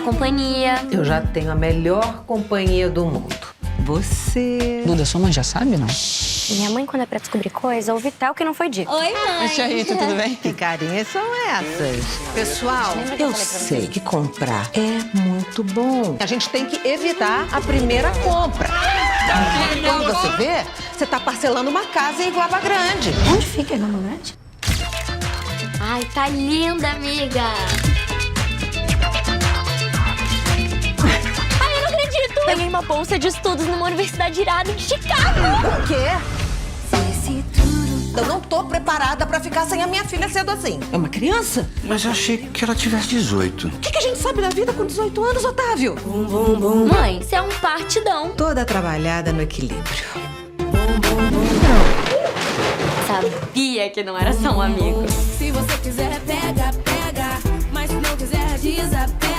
companhia. Eu já tenho a melhor companhia do mundo. Você... Duda, sua mãe já sabe, não? Minha mãe, quando é pra descobrir coisa, ouve tal que não foi dito. Oi, mãe. Tia Rita, tudo bem? Que carinhas são essas? Pessoal, Lembra que eu eu falei pra sei que comprar é muito bom. A gente tem que evitar a primeira compra. Quando você vê, você tá parcelando uma casa em Iguaba Grande. Onde fica a Iguaba Grande? Ai, tá linda, amiga. Ai, eu não acredito. Ganhei uma bolsa de estudos numa universidade irada em Chicago. O quê? Eu não tô preparada pra ficar sem a minha filha cedo assim. É uma criança? Mas eu achei que ela tivesse 18. O que a gente sabe da vida com 18 anos, Otávio? Mãe, você é um partidão. Toda trabalhada no equilíbrio. Sabia que não era só um amigo. Se você quiser, pega, pega. Mas se não quiser, desapega.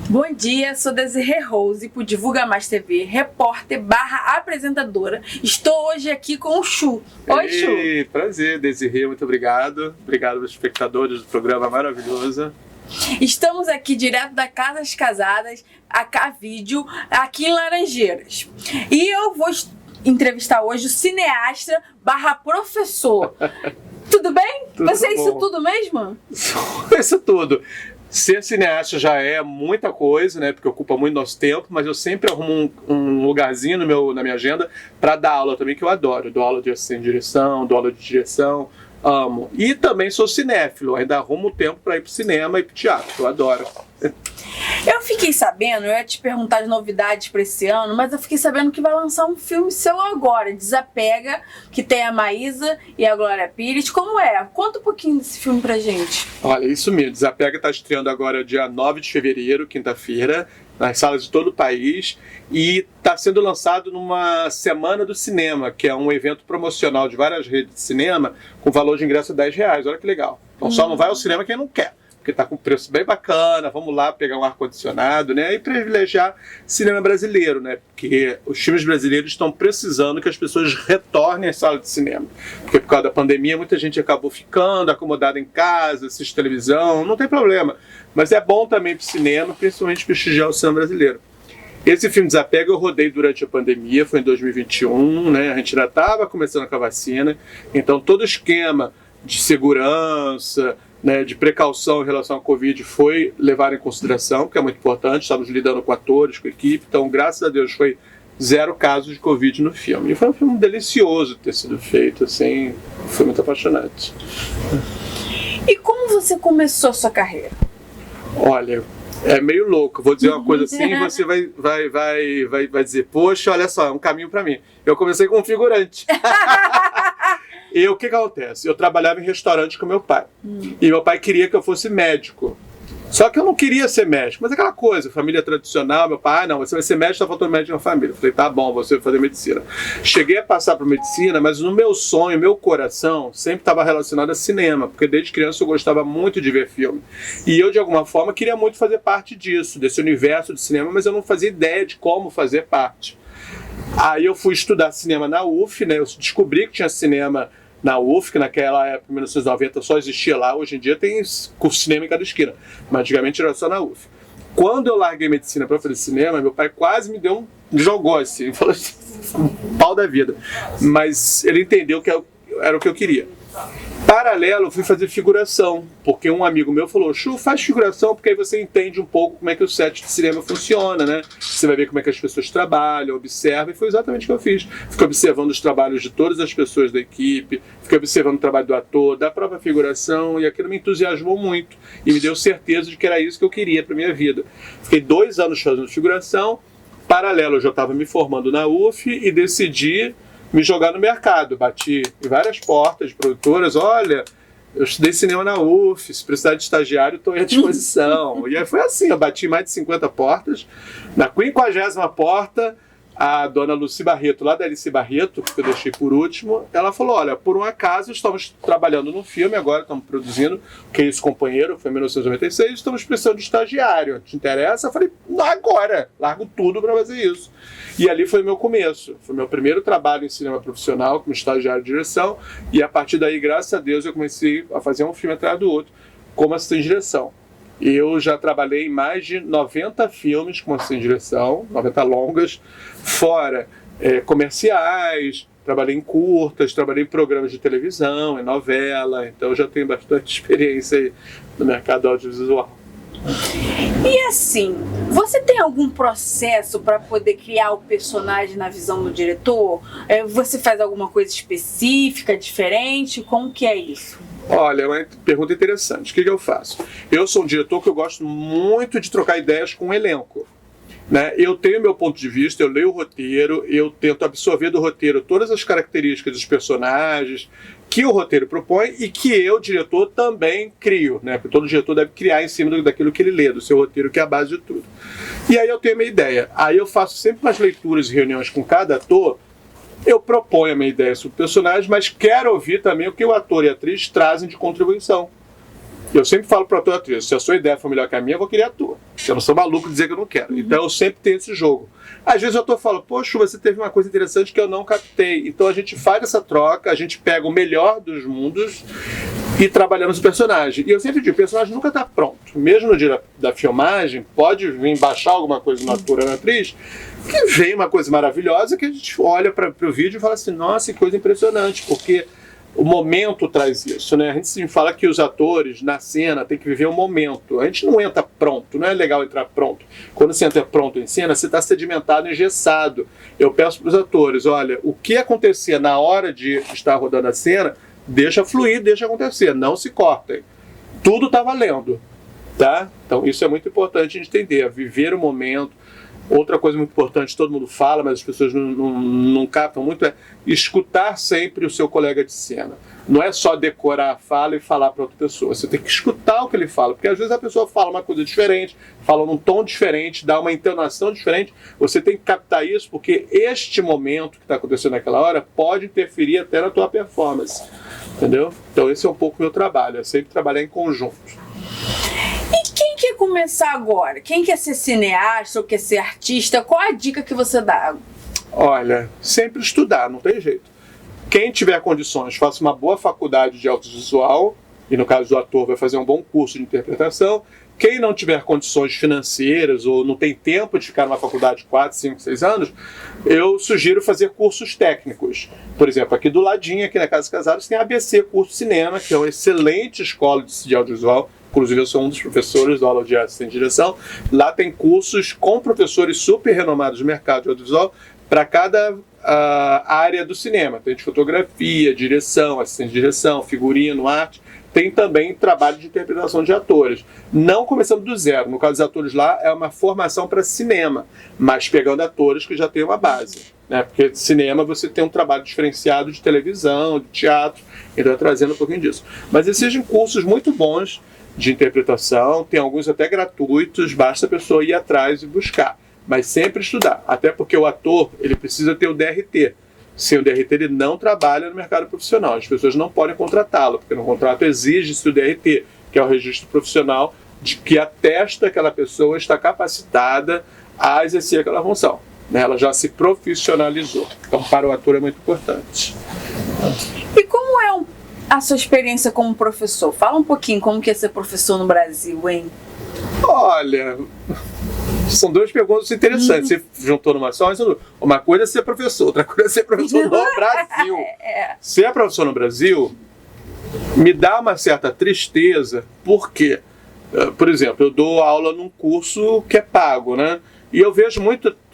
Bom dia, sou Desirê Rose, por Divulga Mais TV, repórter / apresentadora. Estou hoje aqui com o Chu. Oi, Chu. Prazer, Desirê, muito obrigado. Obrigado aos espectadores do programa maravilhoso. Estamos aqui direto da Casa das Casadas, a K-Vídeo, aqui em Laranjeiras. E eu vou entrevistar hoje o cineasta / professor. Tudo bem? Tudo Você é isso bom. tudo mesmo? Isso tudo. Ser cineasta já é muita coisa, né? Porque ocupa muito nosso tempo, mas eu sempre arrumo um lugarzinho na minha agenda para dar aula também, que eu adoro. Eu dou aula de assistente de direção, dou aula de direção, amo. E também sou cinéfilo, ainda arrumo tempo para ir pro cinema e pro teatro, eu adoro. Eu fiquei sabendo, eu ia te perguntar de novidades para esse ano, mas eu fiquei sabendo que vai lançar um filme seu agora, Desapega, que tem a Maísa e a Glória Pires. Como é? Conta um pouquinho desse filme pra gente. Olha, isso mesmo, Desapega está estreando agora dia 9 de fevereiro, quinta-feira, nas salas de todo o país, e está sendo lançado numa Semana do Cinema, que é um evento promocional de várias redes de cinema, com valor de ingresso de R$10. Olha que legal. Então só não vai ao cinema quem não quer, porque está com preço bem bacana, vamos lá pegar um ar-condicionado, né, e privilegiar cinema brasileiro, né, porque os filmes brasileiros estão precisando que as pessoas retornem às salas de cinema, porque por causa da pandemia muita gente acabou ficando acomodada em casa, assiste televisão, não tem problema, mas é bom também para o cinema, principalmente prestigiar o cinema brasileiro. Esse filme Desapega eu rodei durante a pandemia, foi em 2021, né, a gente ainda estava começando com a vacina, então todo o esquema de segurança, né, de precaução em relação ao Covid foi levado em consideração, que é muito importante, estamos lidando com atores, com equipe, então graças a Deus foi 0 casos de Covid no filme. E foi um filme delicioso ter sido feito, assim, foi muito apaixonante. E como você começou a sua carreira? Olha, é meio louco, vou dizer uma coisa assim e você vai dizer, poxa, olha só, é um caminho para mim. Eu comecei como figurante. E o que acontece? Eu trabalhava em restaurante com meu pai. E meu pai queria que eu fosse médico. Só que eu não queria ser médico. Mas aquela coisa, família tradicional, meu pai, não, você vai ser médico, tá faltando médico na família. Eu falei, tá bom, você vai fazer medicina. Cheguei a passar por medicina, mas no meu sonho, meu coração, sempre estava relacionado a cinema. Porque desde criança eu gostava muito de ver filme. E eu, de alguma forma, queria muito fazer parte disso, desse universo de cinema, mas eu não fazia ideia de como fazer parte. Aí eu fui estudar cinema na UF, né? Eu descobri que tinha cinema na UF, que naquela época, em 1990, só existia lá. Hoje em dia tem curso de cinema em cada esquina, mas antigamente era só na UF. Quando eu larguei medicina para fazer cinema, meu pai quase me jogou assim, falou assim, pau da vida. Mas ele entendeu que era o que eu queria. Paralelo, eu fui fazer figuração, porque um amigo meu falou, Chu, faz figuração, porque aí você entende um pouco como é que o set de cinema funciona, né? Você vai ver como é que as pessoas trabalham, observa, e foi exatamente o que eu fiz. Fiquei observando os trabalhos de todas as pessoas da equipe, fiquei observando o trabalho do ator, da própria figuração, e aquilo me entusiasmou muito, e me deu certeza de que era isso que eu queria para minha vida. Fiquei 2 anos fazendo figuração, paralelo, eu já estava me formando na UF, e decidi me jogar no mercado, bati em várias portas de produtoras, olha, eu estudei cinema na UF, se precisar de estagiário, estou à disposição. E aí foi assim, eu bati mais de 50 portas, na 50ª porta, a dona Lucy Barreto, lá da Alice Barreto, que eu deixei por último, ela falou, olha, por um acaso estamos trabalhando no filme, agora estamos produzindo Que é Isso, Companheiro, foi em 1996, estamos precisando de estagiário, te interessa? Eu falei, agora, largo tudo para fazer isso. E ali foi o meu começo, foi meu primeiro trabalho em cinema profissional, como estagiário de direção, e a partir daí, graças a Deus, eu comecei a fazer um filme atrás do outro, como assistente de direção. Eu já trabalhei em mais de 90 filmes com assistente de direção, 90 longas, fora comerciais, trabalhei em curtas, trabalhei em programas de televisão, em novela, então eu já tenho bastante experiência aí no mercado audiovisual. E assim, você tem algum processo para poder criar o personagem na visão do diretor? Você faz alguma coisa específica, diferente? Como que é isso? Olha, é uma pergunta interessante. O que eu faço? Eu sou um diretor que eu gosto muito de trocar ideias com o elenco. Né? Eu tenho meu ponto de vista, eu leio o roteiro, eu tento absorver do roteiro todas as características dos personagens que o roteiro propõe e que eu, diretor, também crio, né? Porque todo diretor deve criar em cima daquilo que ele lê, do seu roteiro, que é a base de tudo. E aí eu tenho a minha ideia. Aí eu faço sempre umas leituras e reuniões com cada ator. Eu proponho a minha ideia sobre o personagem, mas quero ouvir também o que o ator e a atriz trazem de contribuição. Eu sempre falo para o ator e atriz, se a sua ideia for melhor que a minha, eu vou querer ator. Eu não sou maluco de dizer que eu não quero. Então eu sempre tenho esse jogo. Às vezes o ator fala, poxa, você teve uma coisa interessante que eu não captei. Então a gente faz essa troca, a gente pega o melhor dos mundos e trabalhamos o personagem. E eu sempre digo, o personagem nunca está pronto. Mesmo no dia da filmagem, pode vir baixar alguma coisa no ator ou na atriz, que vem uma coisa maravilhosa que a gente olha para o vídeo e fala assim, nossa, que coisa impressionante, porque o momento traz isso, né? A gente sempre fala que os atores, na cena, tem que viver um momento. A gente não entra pronto, não é legal entrar pronto. Quando você entra pronto em cena, você está sedimentado, engessado. Eu peço para os atores, olha, o que acontecer na hora de estar rodando a cena, deixa fluir, deixa acontecer, não se cortem. Tudo está valendo, tá? Então isso é muito importante a gente entender, viver o momento. Outra coisa muito importante, todo mundo fala, mas as pessoas não captam muito, é escutar sempre o seu colega de cena. Não é só decorar a fala e falar para outra pessoa. Você tem que escutar o que ele fala, porque às vezes a pessoa fala uma coisa diferente, fala num tom diferente, dá uma entonação diferente. Você tem que captar isso, porque este momento que está acontecendo naquela hora pode interferir até na tua performance. Entendeu? Então esse é um pouco o meu trabalho, é sempre trabalhar em conjunto. E quem quer começar agora? Quem quer ser cineasta ou quer ser artista? Qual a dica que você dá? Olha, sempre estudar, não tem jeito. Quem tiver condições, faça uma boa faculdade de audiovisual, e no caso do ator vai fazer um bom curso de interpretação. Quem não tiver condições financeiras ou não tem tempo de ficar numa faculdade de 4, 5, 6 anos, eu sugiro fazer cursos técnicos. Por exemplo, aqui do ladinho, aqui na Casa dos Casados, tem a ABC Curso de Cinema, que é uma excelente escola de audiovisual. Inclusive, eu sou um dos professores da aula de assistente de direção. Lá tem cursos com professores super renomados do mercado de audiovisual para cada área do cinema. Tem de fotografia, direção, assistente de direção, figurino, arte. Tem também trabalho de interpretação de atores. Não começando do zero. No caso dos atores lá, é uma formação para cinema, mas pegando atores que já têm uma base. Né? Porque cinema você tem um trabalho diferenciado de televisão, de teatro, então trazendo um pouquinho disso. Mas existem cursos muito bons de interpretação, tem alguns até gratuitos, basta a pessoa ir atrás e buscar. Mas sempre estudar, até porque o ator ele precisa ter o DRT. Sem o DRT ele não trabalha no mercado profissional, as pessoas não podem contratá-lo, porque no contrato exige-se o DRT, que é o registro profissional, de que atesta que aquela pessoa está capacitada a exercer aquela função. Né? Ela já se profissionalizou. Então para o ator é muito importante. E como é a sua experiência como professor? Fala um pouquinho como que é ser professor no Brasil, hein? Olha, são duas perguntas interessantes. Você juntou numa só, mas uma coisa é ser professor, outra coisa é ser professor no Brasil. Ser professor no Brasil me dá uma certa tristeza, porque, por exemplo, eu dou aula num curso que é pago, né? E eu vejo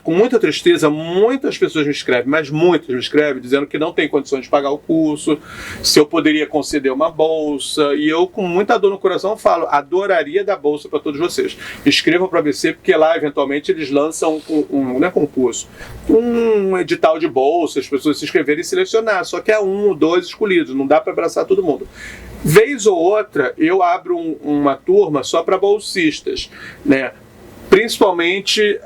com muita tristeza, muitas pessoas me escrevem, mas muitas me escrevem dizendo que não tem condições de pagar o curso, se eu poderia conceder uma bolsa, e eu com muita dor no coração falo, adoraria dar bolsa para todos vocês. Escrevam para a ABC, porque lá eventualmente eles lançam não é concurso, um edital de bolsa, as pessoas se inscreverem e selecionar, só que é 1 ou 2 escolhidos, não dá para abraçar todo mundo. Vez ou outra, eu abro uma turma só para bolsistas, né? Principalmente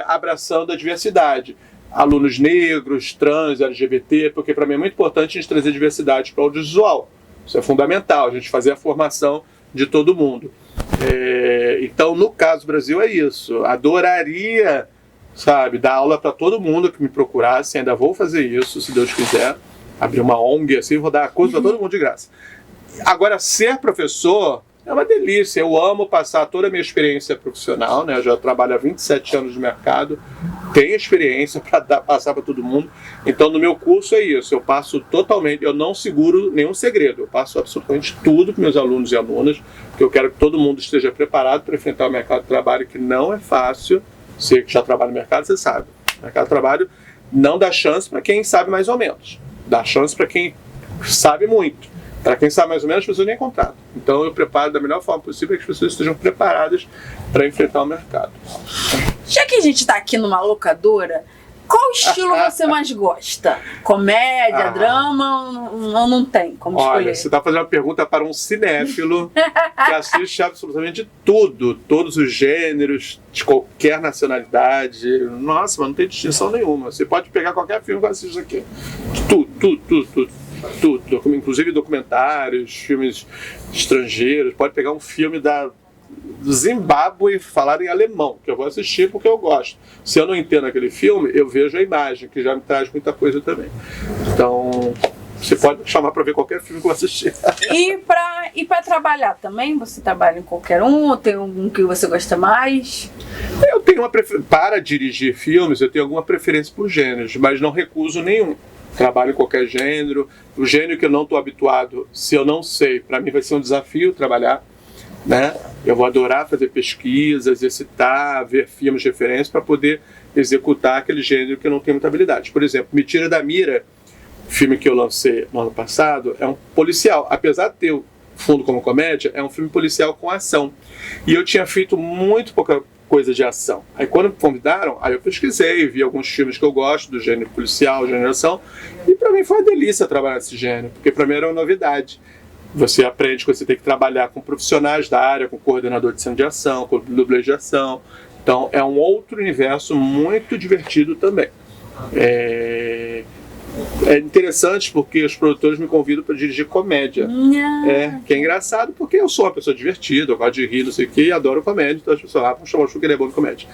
abraçando a diversidade. Alunos negros, trans, LGBT, porque para mim é muito importante a gente trazer diversidade para o audiovisual. Isso é fundamental, a gente fazer a formação de todo mundo. Então, no caso do Brasil, é isso. Adoraria, sabe, dar aula para todo mundo que me procurasse, ainda vou fazer isso, se Deus quiser. Abrir uma ONG assim, vou dar coisa para todo mundo de graça. Agora, ser professor É uma delícia. Eu amo passar toda a minha experiência profissional, né? Eu já trabalho há 27 anos no mercado, tenho experiência para passar para todo mundo. Então, no meu curso é isso. Eu passo totalmente, eu não seguro nenhum segredo. Eu passo absolutamente tudo para meus alunos e alunas, porque eu quero que todo mundo esteja preparado para enfrentar o mercado de trabalho, que não é fácil. Você que já trabalha no mercado, você sabe. O mercado de trabalho não dá chance para quem sabe mais ou menos. Dá chance para quem sabe muito. Para quem sabe mais ou menos, as pessoas nem contratam. Então eu preparo da melhor forma possível que as pessoas estejam preparadas para enfrentar o mercado. Já que a gente tá aqui numa locadora, qual estilo você mais gosta? Comédia, drama ou não tem como escolher? Olha, você está fazendo uma pergunta para um cinéfilo que assiste absolutamente tudo, todos os gêneros, de qualquer nacionalidade. Nossa, mas não tem distinção nenhuma. Você pode pegar qualquer filme que assiste aqui. Tudo, inclusive documentários, filmes estrangeiros. Pode pegar um filme do Zimbábue e falar em alemão, que eu vou assistir porque eu gosto. Se eu não entendo aquele filme, eu vejo a imagem, que já me traz muita coisa também. Então, você pode me chamar para ver qualquer filme que eu assistir. E para trabalhar também? Você trabalha em qualquer um? Ou tem algum que você gosta mais? Eu tenho uma preferência. Para dirigir filmes, eu tenho alguma preferência por gêneros, mas não recuso nenhum. Trabalho em qualquer gênero. O gênero que eu não estou habituado, se eu não sei, para mim vai ser um desafio trabalhar, né? Eu vou adorar fazer pesquisa, exercitar, ver filmes de referência para poder executar aquele gênero que eu não tenho muita habilidade. Por exemplo, Me Tira da Mira, filme que eu lancei no ano passado, é um policial. Apesar de ter o fundo como comédia, é um filme policial com ação. E eu tinha feito muito pouca coisa de ação. Aí quando me convidaram, aí eu pesquisei, vi alguns filmes que eu gosto do gênero policial, gênero de ação, e para mim foi uma delícia trabalhar nesse gênero, porque para mim era uma novidade. Você aprende que você tem que trabalhar com profissionais da área, com coordenador de cena de ação, com dublê de ação. Então é um outro universo muito divertido também. É interessante porque os produtores me convidam para dirigir comédia. Que é engraçado porque eu sou uma pessoa divertida, eu gosto de rir, não sei o que, e adoro comédia, então as pessoas vão chamar o que ele é bom de comédia.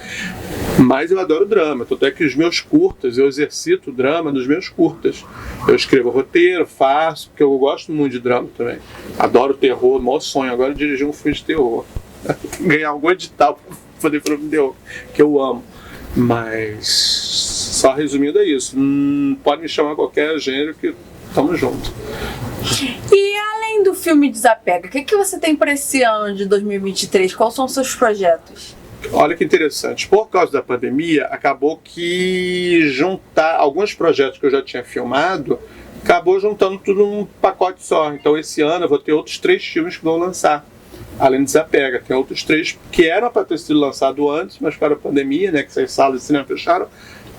Mas eu adoro drama, tanto é que os meus curtas, eu exercito drama nos meus curtas. Eu escrevo roteiro, faço, porque eu gosto muito de drama também. Adoro terror, maior sonho agora é dirigir um filme de terror. Ganhar algum edital para poder fazer um filme de terror, que eu amo. Mas, só resumindo, é isso. Pode me chamar qualquer gênero que estamos juntos. E além do filme Desapega, o que você tem para esse ano de 2023? Quais são os seus projetos? Olha que interessante. Por causa da pandemia, acabou que juntar alguns projetos que eu já tinha filmado, acabou juntando tudo num pacote só. Então esse ano eu vou ter outros 3 filmes que vão lançar. Além de Desapega, tem outros 3 que eram para ter sido lançado antes, mas para a pandemia, né, que as salas de cinema fecharam,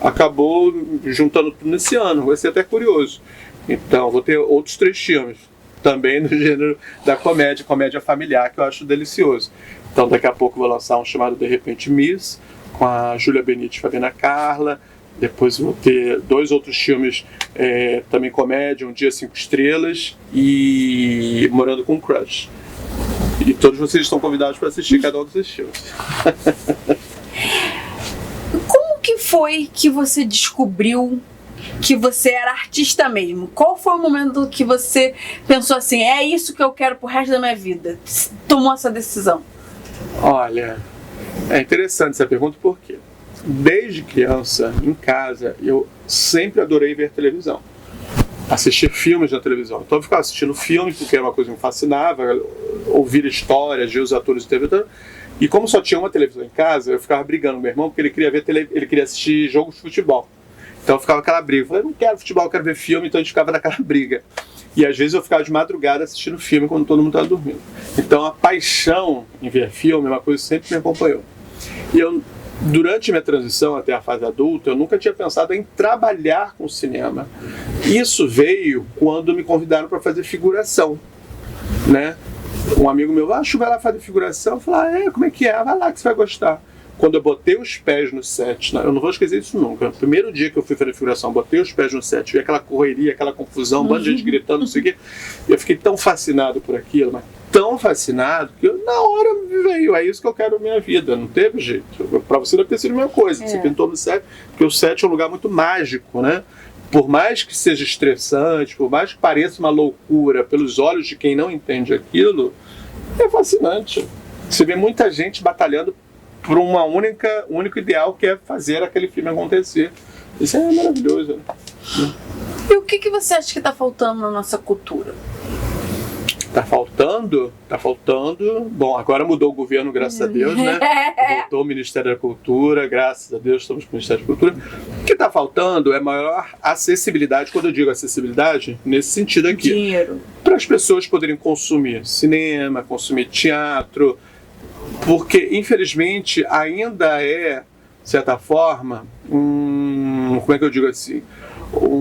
acabou juntando tudo nesse ano. Vai ser até curioso. Então, vou ter outros 3 filmes, também no gênero da comédia familiar, que eu acho delicioso. Então, daqui a pouco eu vou lançar um chamado De Repente Miss, com a Júlia Benite e Fabiana Carla. Depois vou ter 2 outros filmes, também comédia, Um Dia 5 Estrelas e Morando com Crush. E todos vocês estão convidados para assistir cada um desses filmes. Como que foi que você descobriu que você era artista mesmo? Qual foi o momento que você pensou assim, é isso que eu quero pro resto da minha vida? Tomou essa decisão? Olha, é interessante essa pergunta porque desde criança, em casa, eu sempre adorei ver televisão. Assistir filmes na televisão. Então eu ficava assistindo filme porque era uma coisa que me fascinava, ouvir histórias, ver os atores de TV. E como só tinha uma televisão em casa, eu ficava brigando com meu irmão porque ele queria assistir jogos de futebol. Então eu ficava aquela briga. Eu falei, não quero futebol, eu quero ver filme, então a gente ficava naquela briga. E às vezes eu ficava de madrugada assistindo filme quando todo mundo estava dormindo. Então a paixão em ver filme é uma coisa que sempre me acompanhou. E eu, durante minha transição até a fase adulta, eu nunca tinha pensado em trabalhar com cinema. Isso veio quando me convidaram para fazer figuração, né? Um amigo meu, acho, vai lá fazer figuração. Eu falei, como é que é? Vai lá que você vai gostar. Quando eu botei os pés no set, eu não vou esquecer isso nunca. No primeiro dia que eu fui fazer figuração, botei os pés no set, vi aquela correria, aquela confusão, um bando de gente gritando, não sei o quê. Eu fiquei tão fascinado por aquilo, mas tão fascinado, que eu, na hora veio, é isso que eu quero na minha vida, não teve jeito. Pra você deve ter sido a mesma coisa, você pintou no set, porque o set é um lugar muito mágico, né? Por mais que seja estressante, por mais que pareça uma loucura pelos olhos de quem não entende aquilo, É fascinante. Você vê muita gente batalhando por um único ideal, que é fazer aquele filme acontecer. Isso é maravilhoso. Né? E o que você acha que tá faltando na nossa cultura? Tá faltando? Bom, agora mudou o governo, graças a Deus, né? Voltou o Ministério da Cultura, graças a Deus estamos com o Ministério da Cultura. O que tá faltando é maior acessibilidade. Quando eu digo acessibilidade, nesse sentido aqui. Dinheiro. Para as pessoas poderem consumir cinema, consumir teatro, porque, infelizmente, ainda é, de certa forma, como é que eu digo assim?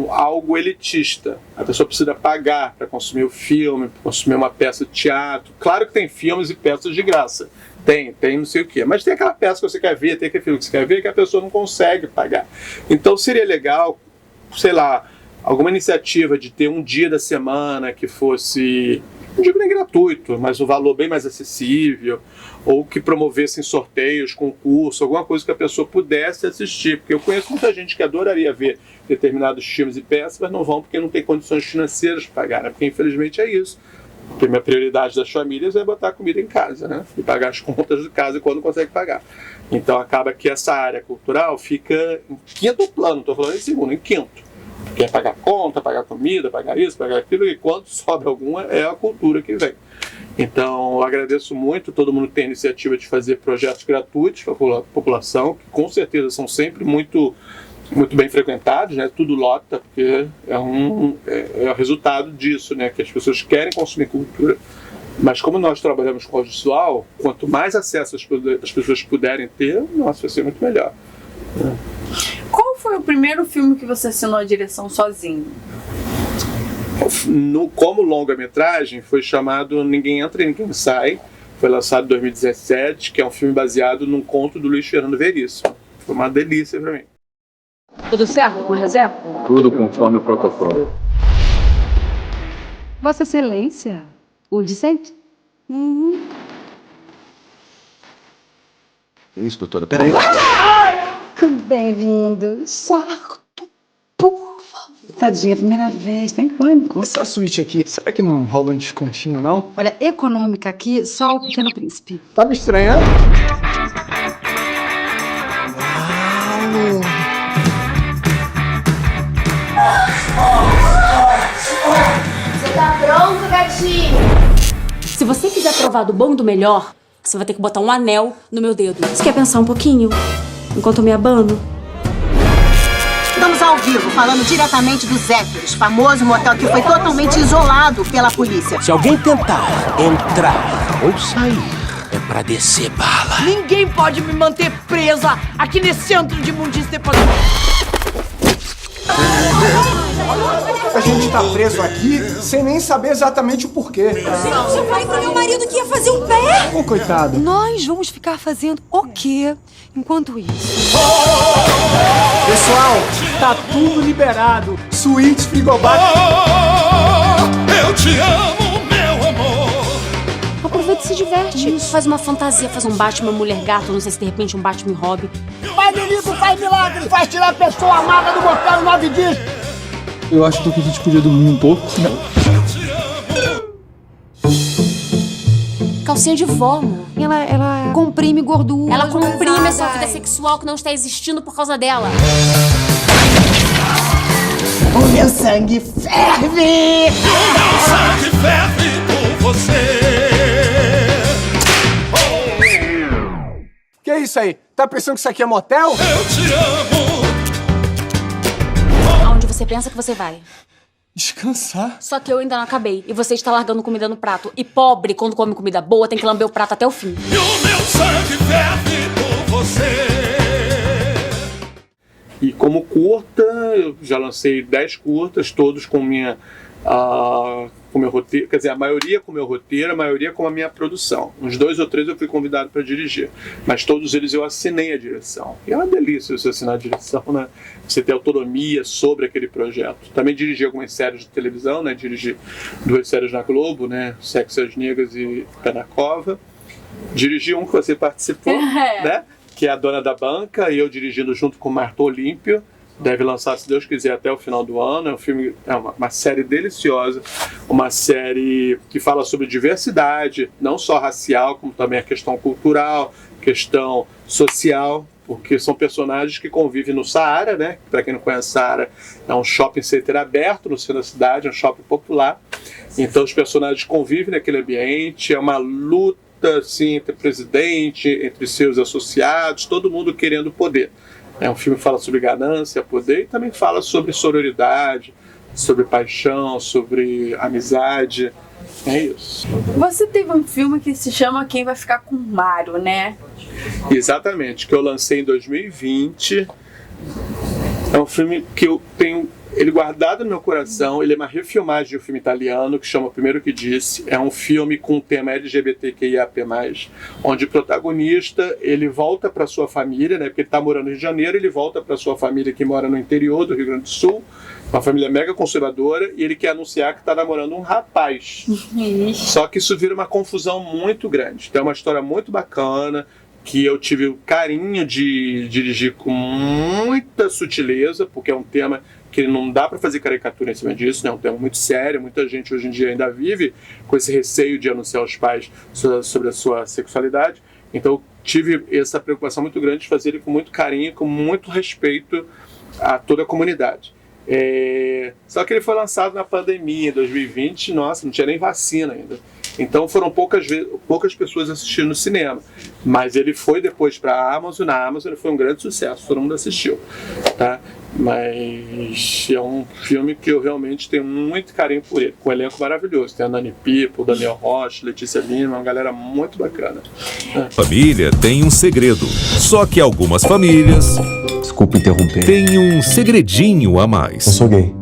Algo elitista. A pessoa precisa pagar para consumir o filme, para consumir uma peça de teatro. Claro que tem filmes e peças de graça. Tem não sei o quê. Mas tem aquela peça que você quer ver, tem aquele filme que você quer ver, que a pessoa não consegue pagar. Então seria legal, sei lá, alguma iniciativa de ter um dia da semana que fosse, não digo nem gratuito, mas um valor bem mais acessível, ou que promovessem sorteios, concursos, alguma coisa que a pessoa pudesse assistir. Porque eu conheço muita gente que adoraria ver determinados filmes e peças, mas não vão porque não tem condições financeiras de pagar, né? Porque infelizmente é isso. A primeira prioridade das famílias é botar comida em casa, né? E pagar as contas de casa quando consegue pagar. Então acaba que essa área cultural fica em quinto plano, estou falando em segundo, em quinto. Porque é pagar conta, pagar comida, pagar isso, pagar aquilo, e quando sobra alguma é a cultura que vem. Então eu agradeço muito, todo mundo tem a iniciativa de fazer projetos gratuitos para a população, que com certeza são sempre muito bem frequentados, né? Tudo lota, porque é o resultado disso, né? Que as pessoas querem consumir cultura. Mas como nós trabalhamos com audiovisual, quanto mais acesso as pessoas puderem ter, nossa, vai ser muito melhor. Qual foi o primeiro filme que você assinou a direção sozinho? Como longa-metragem, foi chamado Ninguém Entra e Ninguém Sai. Foi lançado em 2017, que é um filme baseado num conto do Luiz Fernando Veríssimo. Foi uma delícia para mim. Tudo certo com reserva? Tudo conforme o protocolo. Vossa Excelência, o de sempre? Isso, doutora, peraí. Bem-vindo. Quarto, por favor. Tadinha, primeira vez, tem pânico. Essa suíte aqui, será que não rola um descontinho, não? Olha, econômica aqui, só o Pequeno Príncipe. Tá me estranhando? Você tá pronto, gatinho? Se você quiser provar do bom e do melhor, você vai ter que botar um anel no meu dedo. Você quer pensar um pouquinho? Enquanto eu me abano? Estamos ao vivo, falando diretamente do Zéfiros, famoso motel que foi totalmente isolado pela polícia. Se alguém tentar entrar ou sair, é pra descer bala. Ninguém pode me manter presa aqui nesse centro de imundícia depois. A gente tá preso aqui sem nem saber exatamente o porquê. Você vai pro meu marido que ia fazer um pé? Ô, coitado. Nós vamos ficar fazendo o quê enquanto isso? Pessoal, tá tudo liberado. Suíte frigobar. Eu te amo, meu amor. Aproveita e se diverte. Faz uma fantasia, faz um Batman Mulher Gato, não sei se de repente um Batman e Robin. Faz delito, faz milagre, faz tirar a pessoa amada do motel 9 dias. Eu acho que a gente podia dormir um pouco. Calcinha de vó, amor. Ela comprime gordura. Ela comprime a sua vida sexual que não está existindo por causa dela. O meu sangue ferve! O meu sangue ferve por você. Que é isso aí? Tá pensando que isso aqui é motel? Eu te amo. Aonde você pensa que você vai? Descansar? Só que eu ainda não acabei. E você está largando comida no prato. E pobre, quando come comida boa, tem que lamber o prato até o fim. E o meu sangue ferve por você. E como curta, eu já lancei 10 curtas, todos com com meu roteiro, quer dizer, a maioria com meu roteiro, a maioria com a minha produção. Uns 2 ou 3 eu fui convidado para dirigir, mas todos eles eu assinei a direção. E é uma delícia você assinar a direção, né? Você ter autonomia sobre aquele projeto. Também dirigi algumas séries de televisão, né? Dirigi 2 séries na Globo, né? Sexo às Negras e Pé na Cova. Dirigi um que você participou, né? Que é a Dona da Banca, e eu dirigindo junto com Marta Olímpio, deve lançar, se Deus quiser, até o final do ano. É um filme, uma série deliciosa, uma série que fala sobre diversidade, não só racial, como também a questão cultural, questão social, porque são personagens que convivem no Saara, né? Para quem não conhece, Saara é um shopping center aberto no centro da cidade, é um shopping popular. Então os personagens convivem naquele ambiente, é uma luta assim, entre o presidente, entre seus associados, todo mundo querendo poder. É um filme que fala sobre ganância, poder, e também fala sobre sororidade, sobre paixão, sobre amizade. É isso. Você teve um filme que se chama Quem Vai Ficar com Mário, né? Exatamente, que eu lancei em 2020. É um filme que eu tenho ele guardado no meu coração. Ele é uma refilmagem de um filme italiano que chama O Primeiro Que Disse. É um filme com o tema LGBTQIAP+, onde o protagonista ele volta para sua família, né? Porque ele está morando no Rio de Janeiro, ele volta para sua família que mora no interior do Rio Grande do Sul, uma família mega conservadora, e ele quer anunciar que está namorando um rapaz. Só que isso vira uma confusão muito grande. Então é uma história muito bacana, que eu tive o carinho de dirigir com muita sutileza, porque é um tema que não dá para fazer caricatura em cima disso, né? É um tema muito sério. Muita gente hoje em dia ainda vive com esse receio de anunciar aos pais sobre a sua sexualidade. Então eu tive essa preocupação muito grande de fazer ele com muito carinho, com muito respeito a toda a comunidade. Só que ele foi lançado na pandemia, em 2020, nossa, não tinha nem vacina ainda. Então foram poucas pessoas assistindo no cinema. Mas ele foi depois para a Amazon. Na Amazon ele foi um grande sucesso, todo mundo assistiu, tá? Mas é um filme que eu realmente tenho muito carinho por ele, com um elenco maravilhoso. Tem a Nani Pipo, Daniel Rocha, Letícia Lima, uma galera muito bacana. Família tem um segredo. Só que algumas famílias... Desculpa interromper. Tem um segredinho a mais. Eu sou gay.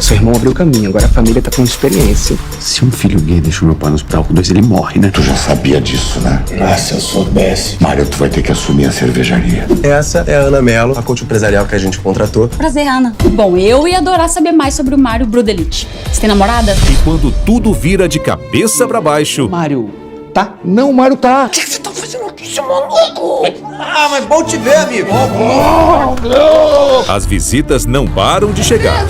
Seu irmão abriu caminho, agora a família tá com experiência. Se um filho gay deixa o meu pai no hospital com 2, ele morre, né? Tu já sabia disso, né? Ah, se eu soubesse. Mário, tu vai ter que assumir a cervejaria. Essa é a Ana Mello, a coach empresarial que a gente contratou. Prazer, Ana. Bom, eu ia adorar saber mais sobre o Mário Brudelich. Você tem namorada? E quando tudo vira de cabeça pra baixo... Mário, tá? Não, Mário tá. O que você tá fazendo aqui, seu maluco? Ah, mas bom te ver, amigo. As visitas não param de chegar.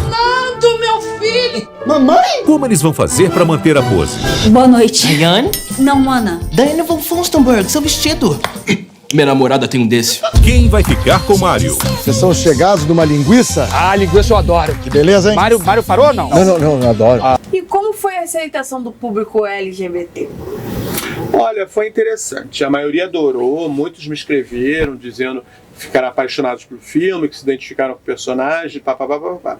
Meu filho! Mamãe? Como eles vão fazer pra manter a pose? Boa noite. Diane? Não, Ana. Diane von Funstenberg, seu vestido. Minha namorada tem um desse. Quem vai ficar com Mário? Vocês são chegados numa linguiça? Ah, linguiça eu adoro. Que beleza, hein? Mário parou, não? Não, eu adoro. E como foi a aceitação do público LGBT? Olha, foi interessante. A maioria adorou, muitos me escreveram dizendo que ficaram apaixonados pelo filme, que se identificaram com o personagem, papapá.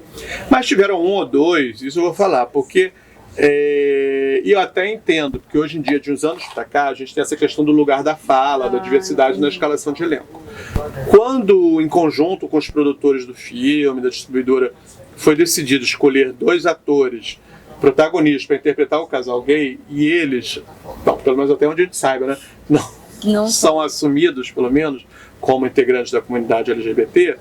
Mas tiveram um ou dois, isso eu vou falar, porque... E eu até entendo, porque hoje em dia, de uns anos pra cá, a gente tem essa questão do lugar da fala, da diversidade na escalação de elenco. Quando, em conjunto com os produtores do filme, da distribuidora, foi decidido escolher 2 atores protagonistas para interpretar o casal gay, e eles, bom, pelo menos até onde a gente saiba, né, não são assumidos, pelo menos, como integrantes da comunidade LGBT,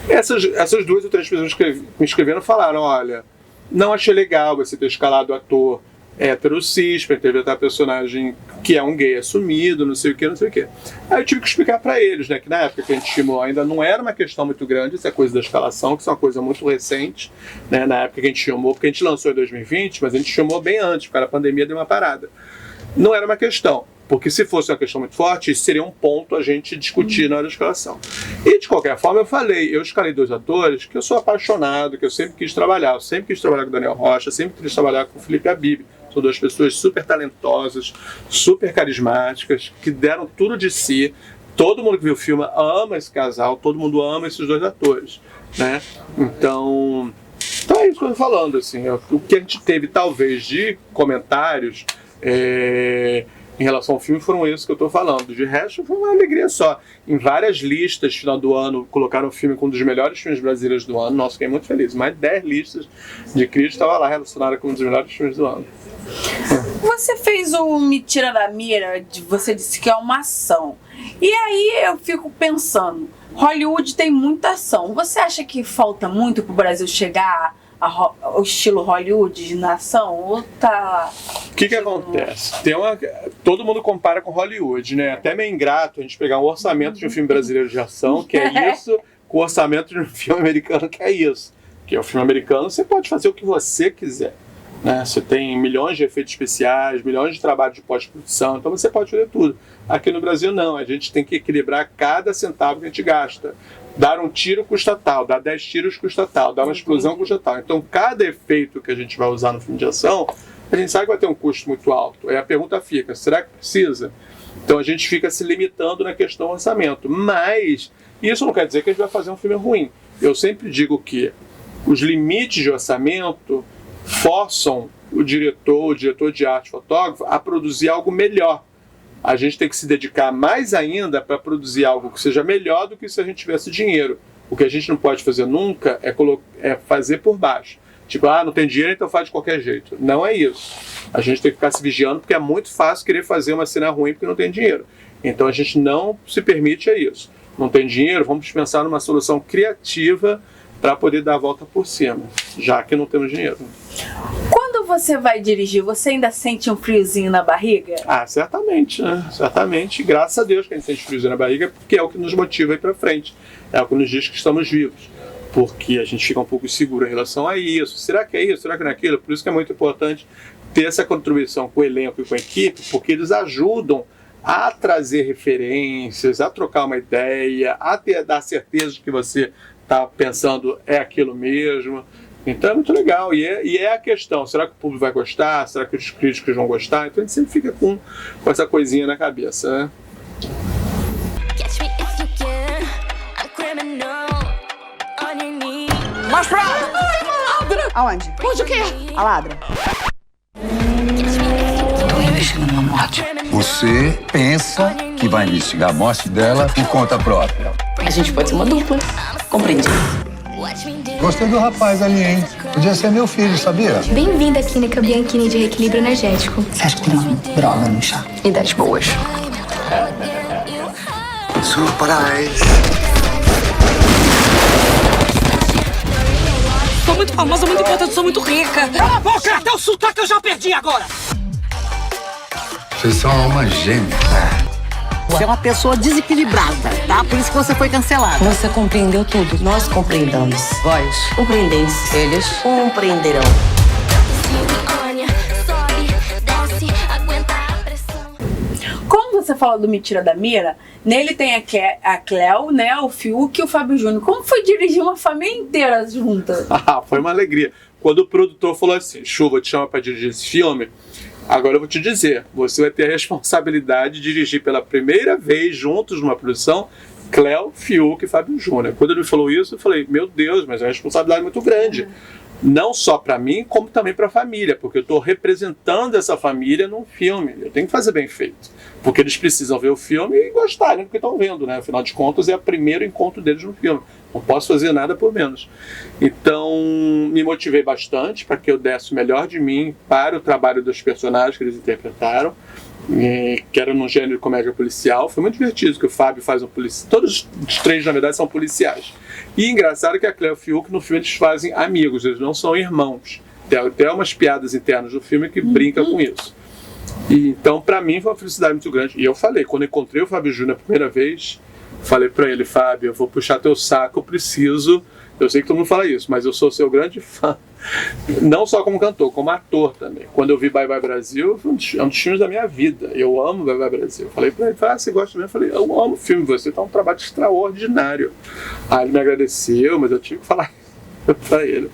essas 2 ou 3 pessoas que me escreveram falaram, olha, não achei legal você ter escalado o ator hétero cis para interpretar personagem que é um gay assumido, não sei o que. Aí eu tive que explicar para eles, né, que na época que a gente filmou ainda não era uma questão muito grande, essa coisa da escalação, que é uma coisa muito recente, né, na época que a gente filmou, porque a gente lançou em 2020, mas a gente filmou bem antes, porque a pandemia deu uma parada. Não era uma questão, porque se fosse uma questão muito forte, isso seria um ponto a gente discutir na hora da escalação. E de qualquer forma eu escalei 2 atores que eu sou apaixonado, que eu sempre quis trabalhar. Eu sempre quis trabalhar com o Daniel Rocha, sempre quis trabalhar com o Felipe Abib. São 2 pessoas super talentosas, super carismáticas, que deram tudo de si. Todo mundo que viu o filme ama esse casal, todo mundo ama esses 2 atores, né? Então é isso que eu tô falando, assim. O que a gente teve, talvez, de comentários em relação ao filme foram esses que eu estou falando. De resto, foi uma alegria só. Em várias listas, final do ano, colocaram o filme como um dos melhores filmes brasileiros do ano. Nossa, fiquei muito feliz. Mais de 10 listas de críticos estava lá relacionada com um dos melhores filmes do ano. Você fez o Me Tira da Mira, você disse que é uma ação. E aí eu fico pensando, Hollywood tem muita ação. Você acha que falta muito para o Brasil chegar ao estilo Hollywood na ação? Ou tá... O que acontece? Todo mundo compara com Hollywood, né? Até meio ingrato a gente pegar um orçamento de um filme brasileiro de ação, que é isso, com o orçamento de um filme americano, que é isso. Que é o filme americano, você pode fazer o que você quiser. Né? Você tem milhões de efeitos especiais, milhões de trabalho de pós-produção, então você pode fazer tudo. Aqui no Brasil não, a gente tem que equilibrar cada centavo que a gente gasta. Dar um tiro custa tal, dar 10 tiros custa tal, dar uma explosão custa tal. Então cada efeito que a gente vai usar no filme de ação, a gente sabe que vai ter um custo muito alto. Aí a pergunta fica, será que precisa? Então a gente fica se limitando na questão do orçamento. Mas isso não quer dizer que a gente vai fazer um filme ruim. Eu sempre digo que os limites de orçamento forçam o diretor de arte, fotógrafo, a produzir algo melhor. A gente tem que se dedicar mais ainda para produzir algo que seja melhor do que se a gente tivesse dinheiro. O que a gente não pode fazer nunca é fazer por baixo. Tipo, não tem dinheiro, então faz de qualquer jeito. Não é isso. A gente tem que ficar se vigiando, porque é muito fácil querer fazer uma cena ruim porque não tem dinheiro. Então a gente não se permite a isso. Não tem dinheiro, vamos pensar numa solução criativa para poder dar a volta por cima, já que não temos dinheiro. Quando você vai dirigir, você ainda sente um friozinho na barriga? Certamente, né? Certamente. Graças a Deus que a gente sente friozinho na barriga, porque é o que nos motiva a ir para frente. É o que nos diz que estamos vivos. Porque a gente fica um pouco inseguro em relação a isso. Será que é isso? Será que não é aquilo? Por isso que é muito importante ter essa contribuição com o elenco e com a equipe, porque eles ajudam a trazer referências, a trocar uma ideia, a dar certeza de que você está pensando é aquilo mesmo. Então é muito legal. E é a questão, será que o público vai gostar? Será que os críticos vão gostar? Então a gente sempre fica com essa coisinha na cabeça, né? Mais pra lá! Aonde? Onde o quê? A ladra. Você pensa que vai investigar a morte dela por conta própria. A gente pode ser uma dupla. Compreendi. Gostei do rapaz ali, hein? Podia ser meu filho, sabia? Bem-vinda à Clínica Bianchini de Reequilíbrio Energético. Você acha que tem uma droga no chá? Ideias boas. Surprise! Sou muito famosa, muito importante, sou muito rica. Cala a boca! Até o sotaque eu já perdi agora! Vocês são uma gêmea. Você é uma pessoa desequilibrada, tá? Por isso que você foi cancelada. Você compreendeu tudo. Nós compreendamos. Vós compreendeis. Eles compreenderão. Como você falou do Me Tira da Mira, nele tem a Cleo, né, o Fiuk e o Fábio Júnior. Como foi dirigir uma família inteira junta? Foi uma alegria. Quando o produtor falou assim, Chuva, te chama para dirigir esse filme, agora eu vou te dizer, você vai ter a responsabilidade de dirigir pela primeira vez juntos numa produção Cleo, Fiuk e Fábio Júnior. Quando ele me falou isso, eu falei, meu Deus, mas é uma responsabilidade muito grande. Não só para mim, como também para a família, porque eu estou representando essa família num filme. Eu tenho que fazer bem feito, porque eles precisam ver o filme e gostarem do que estão vendo, né? Afinal de contas, é o primeiro encontro deles no filme. Não posso fazer nada por menos. Então, me motivei bastante para que eu desse o melhor de mim para o trabalho dos personagens que eles interpretaram, que era num gênero de comédia policial. Foi muito divertido, que o Fábio faz um policial. Todos os três, na verdade, são policiais. E engraçado que a Cleo e o Fiuk, no filme, eles fazem amigos, eles não são irmãos. Tem até umas piadas internas do filme que brincam com isso. E, então, para mim, foi uma felicidade muito grande. E eu falei, quando eu encontrei o Fábio Júnior a primeira vez, falei para ele, Fábio, eu vou puxar teu saco, eu preciso... Eu sei que todo mundo fala isso, mas eu sou seu grande fã. Não só como cantor, como ator também. Quando eu vi Bye Bye Brasil, foi um dos filmes da minha vida. Eu amo Bye Bye Brasil. Eu falei pra ele, você gosta mesmo? Eu falei, eu amo o filme, você tá um trabalho extraordinário. Aí ele me agradeceu, mas eu tive que falar pra ele.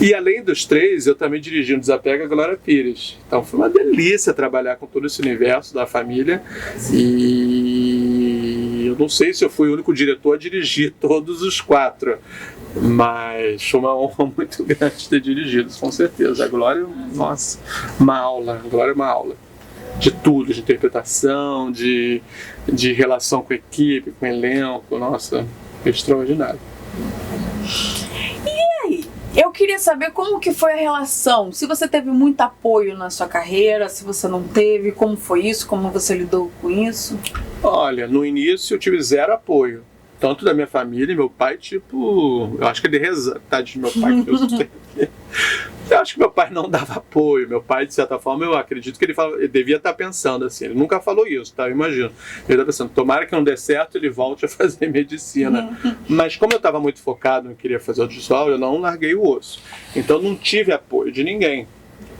E além dos três, eu também dirigi um Desapega a Glória Pires. Então foi uma delícia trabalhar com todo esse universo da família. E eu não sei se eu fui o único diretor a dirigir todos os 4. Mas foi uma honra muito grande ter dirigido, com certeza. A Glória, nossa, uma aula. A Glória é uma aula de tudo, de interpretação, de relação com a equipe, com o elenco. Nossa, extraordinário. E aí? Eu queria saber como que foi a relação, se você teve muito apoio na sua carreira, se você não teve, como foi isso, como você lidou com isso? Olha, no início eu tive 0 apoio. Tanto da minha família, meu pai, tipo, eu acho que ele reza, tadinho do meu pai, que Deus o tenha. Eu acho que meu pai não dava apoio. Meu pai, de certa forma, eu acredito que ele devia estar pensando assim. Ele nunca falou isso, tá? Eu imagino. Ele está pensando, tomara que não dê certo, ele volte a fazer medicina. Mas como eu estava muito focado e queria fazer audiovisual, eu não larguei o osso. Então não tive apoio de ninguém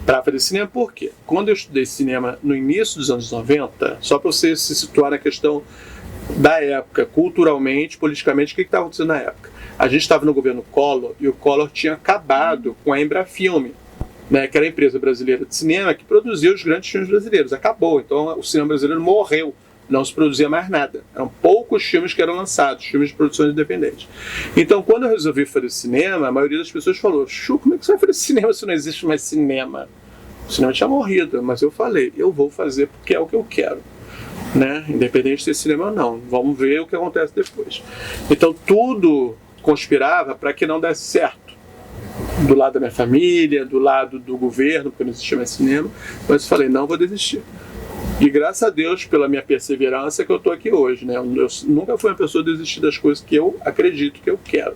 para fazer cinema. Por quê? Quando eu estudei cinema no início dos anos 90, só para você se situar na questão da época, culturalmente, politicamente, o que estava acontecendo na época? A gente estava no governo Collor e o Collor tinha acabado com a Embrafilme, né, que era a empresa brasileira de cinema que produzia os grandes filmes brasileiros. Acabou, então o cinema brasileiro morreu, não se produzia mais nada. Eram poucos filmes que eram lançados, filmes de produções independentes. Então, quando eu resolvi fazer cinema, a maioria das pessoas falou: Chu, como é que você vai fazer cinema se não existe mais cinema? O cinema tinha morrido, mas eu falei, eu vou fazer porque é o que eu quero. Né? Independente de ser cinema ou não. Vamos ver o que acontece depois. Então, tudo conspirava para que não desse certo. Do lado da minha família, do lado do governo, porque não existia mais cinema. Mas eu falei, não vou desistir. E graças a Deus, pela minha perseverança, que eu estou aqui hoje. Né? Eu nunca fui uma pessoa a desistir das coisas que eu acredito que eu quero.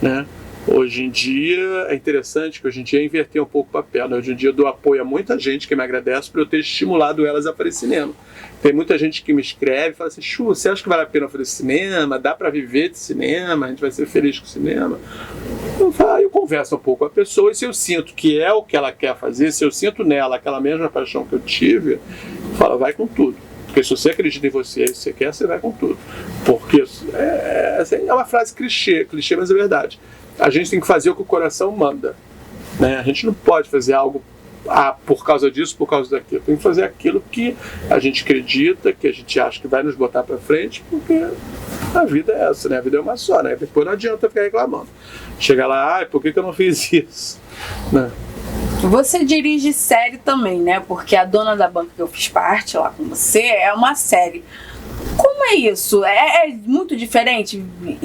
Né? Hoje em dia, é interessante que hoje em dia inverter um pouco o papel. Né? Hoje em dia eu dou apoio a muita gente que me agradece por eu ter estimulado elas a fazer cinema. Tem muita gente que me escreve e fala assim, Chu, você acha que vale a pena fazer cinema? Dá para viver de cinema? A gente vai ser feliz com o cinema? Eu converso um pouco com a pessoa e se eu sinto que é o que ela quer fazer, se eu sinto nela aquela mesma paixão que eu tive, eu falo, vai com tudo. Porque se você acredita em você e você quer, você vai com tudo. Porque é uma frase clichê, mas é verdade. A gente tem que fazer o que o coração manda. Né? A gente não pode fazer algo por causa disso, por causa daquilo. Tem que fazer aquilo que a gente acredita, que a gente acha que vai nos botar para frente, porque a vida é essa, né? A vida é uma só, né? Depois não adianta ficar reclamando. Chega lá, por que eu não fiz isso? Né? Você dirige série também, né? Porque A Dona da Banca, que eu fiz parte lá com você, é uma série. Como é isso? É muito diferente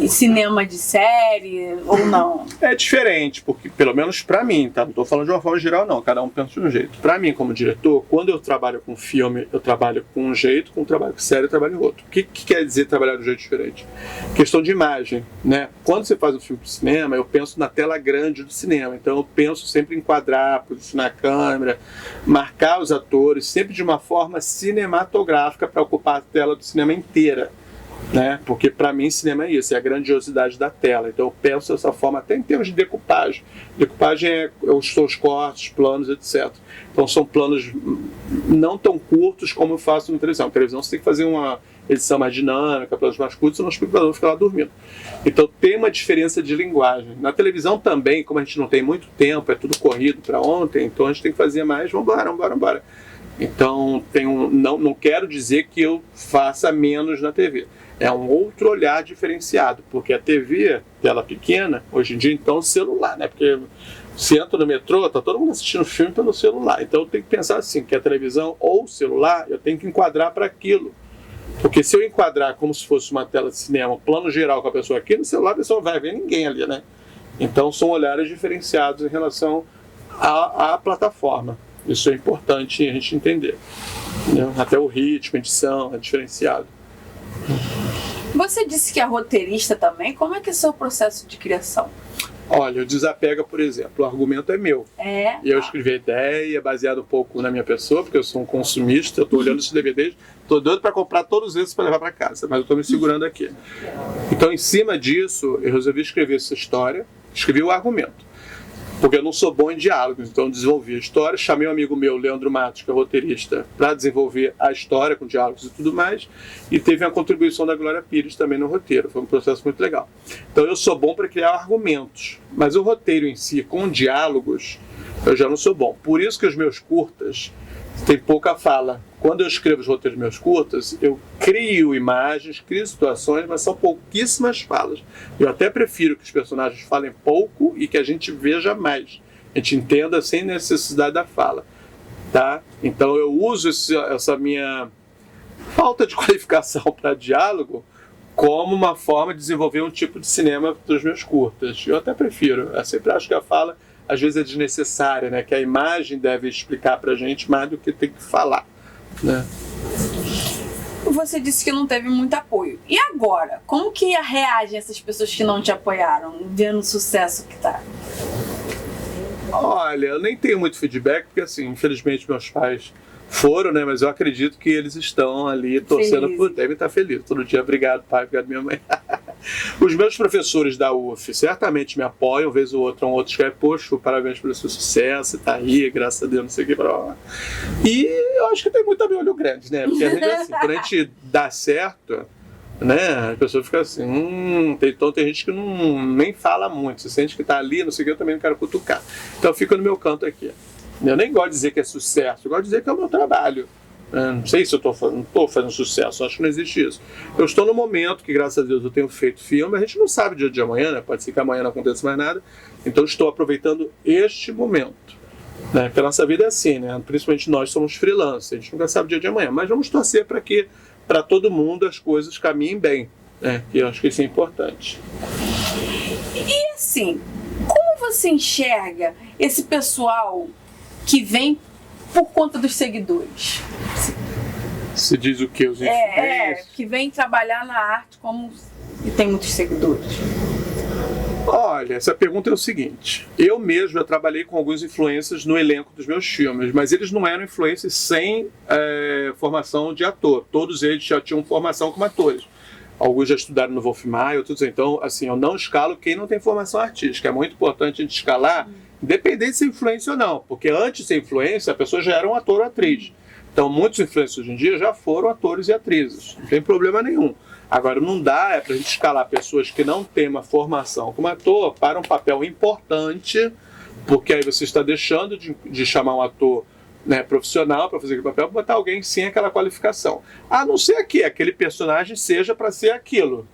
cinema de série ou não? É diferente, porque pelo menos pra mim, tá? Não tô falando de uma forma geral não, cada um pensa de um jeito. Pra mim, como diretor, quando eu trabalho com filme, eu trabalho com um jeito, quando eu trabalho com série, eu trabalho com outro. O que quer dizer trabalhar de um jeito diferente? Questão de imagem, né? Quando você faz um filme de cinema, eu penso na tela grande do cinema, então eu penso sempre em enquadrar, posicionar a câmera, marcar os atores, sempre de uma forma cinematográfica para ocupar a tela do cinema inteira, né? Porque para mim cinema é isso, é a grandiosidade da tela. Então eu penso dessa forma até em termos de decupagem. Decupagem são os cortes, planos, etc. Então são planos não tão curtos como eu faço na televisão. Na televisão você tem que fazer uma edição mais dinâmica, planos mais curtos, senão o espectador fica lá dormindo. Então tem uma diferença de linguagem. Na televisão também, como a gente não tem muito tempo, é tudo corrido para ontem, então a gente tem que fazer mais, vambora. Então não quero dizer que eu faça menos na TV. É um outro olhar diferenciado, porque a TV, tela pequena, hoje em dia então celular, né? Porque se entra no metrô, tá todo mundo assistindo filme pelo celular. Então eu tenho que pensar assim, que a televisão ou o celular, eu tenho que enquadrar para aquilo. Porque se eu enquadrar como se fosse uma tela de cinema, um plano geral com a pessoa aqui, no celular a pessoa não vai ver ninguém ali, né? Então são olhares diferenciados em relação à plataforma. Isso é importante a gente entender. Né? Até o ritmo, a edição é diferenciado. Você disse que é roteirista também. Como é que é o seu processo de criação? Olha, o Desapega, por exemplo, o argumento é meu. E eu escrevi a ideia, baseado um pouco na minha pessoa, porque eu sou um consumista, eu estou olhando esses DVDs, estou doido para comprar todos esses para levar para casa, mas eu estou me segurando aqui. Então, em cima disso, eu resolvi escrever essa história, escrevi o argumento. Porque eu não sou bom em diálogos, então eu desenvolvi a história, chamei um amigo meu, Leandro Matos, que é roteirista, para desenvolver a história com diálogos e tudo mais, e teve uma contribuição da Glória Pires também no roteiro, foi um processo muito legal. Então eu sou bom para criar argumentos, mas o roteiro em si, com diálogos, eu já não sou bom. Por isso que os meus curtas têm pouca fala. Quando eu escrevo os roteiros meus curtas, eu crio imagens, crio situações, mas são pouquíssimas falas. Eu até prefiro que os personagens falem pouco e que a gente veja mais. A gente entenda sem necessidade da fala. Tá? Então eu uso essa minha falta de qualificação para diálogo como uma forma de desenvolver um tipo de cinema dos meus curtas. Eu até prefiro. Eu sempre acho que a fala às vezes é desnecessária, né? Que a imagem deve explicar pra gente mais do que tem que falar, né? Você disse que não teve muito apoio. E agora? Como que reagem essas pessoas que não te apoiaram, vendo o sucesso que tá? Olha, eu nem tenho muito feedback, porque assim, infelizmente meus pais foram, né? Mas eu acredito que eles estão ali torcendo por... Devem estar felizes. Todo dia, obrigado pai, obrigado minha mãe. Os meus professores da UF certamente me apoiam, vez ou outra, um outro escreve, poxa, parabéns pelo seu sucesso, tá aí, graças a Deus, não sei o que, pra lá. E eu acho que tem muito também olho grande, né? Porque a gente, assim, quando a gente dá certo, né, a pessoa fica assim, então tem gente que nem fala muito, você sente que tá ali, não sei o que, eu também não quero cutucar. Então eu fico no meu canto aqui. Eu nem gosto de dizer que é sucesso, eu gosto de dizer que é o meu trabalho. Não sei se eu estou fazendo sucesso, acho que não existe isso. Eu estou no momento que, graças a Deus, eu tenho feito filme, a gente não sabe o dia de amanhã, né? Pode ser que amanhã não aconteça mais nada, então estou aproveitando este momento. Né? Porque a nossa vida é assim, né? Principalmente nós somos freelancers, a gente nunca sabe o dia de amanhã, mas vamos torcer para que, para todo mundo, as coisas caminhem bem, né? Que eu acho que isso é importante. E assim, como você enxerga esse pessoal que vem por conta dos seguidores? Se diz o quê? Os influencers? Que vem trabalhar na arte como e tem muitos seguidores. Olha, essa pergunta é o seguinte. Eu mesmo já trabalhei com alguns influencers no elenco dos meus filmes, mas eles não eram influencers sem formação de ator. Todos eles já tinham formação como atores. Alguns já estudaram no Wolf Maia, outros. Então, assim, eu não escalo quem não tem formação artística. É muito importante a gente escalar, independente de ser influência ou não, porque antes de ser influência, a pessoa já era um ator ou atriz. Então, muitos influencers hoje em dia já foram atores e atrizes, não tem problema nenhum. Agora, não dá pra gente escalar pessoas que não têm uma formação como ator para um papel importante, porque aí você está deixando de chamar um ator, né, profissional para fazer aquele papel, botar alguém sem aquela qualificação. A não ser que aquele personagem seja para ser aquilo.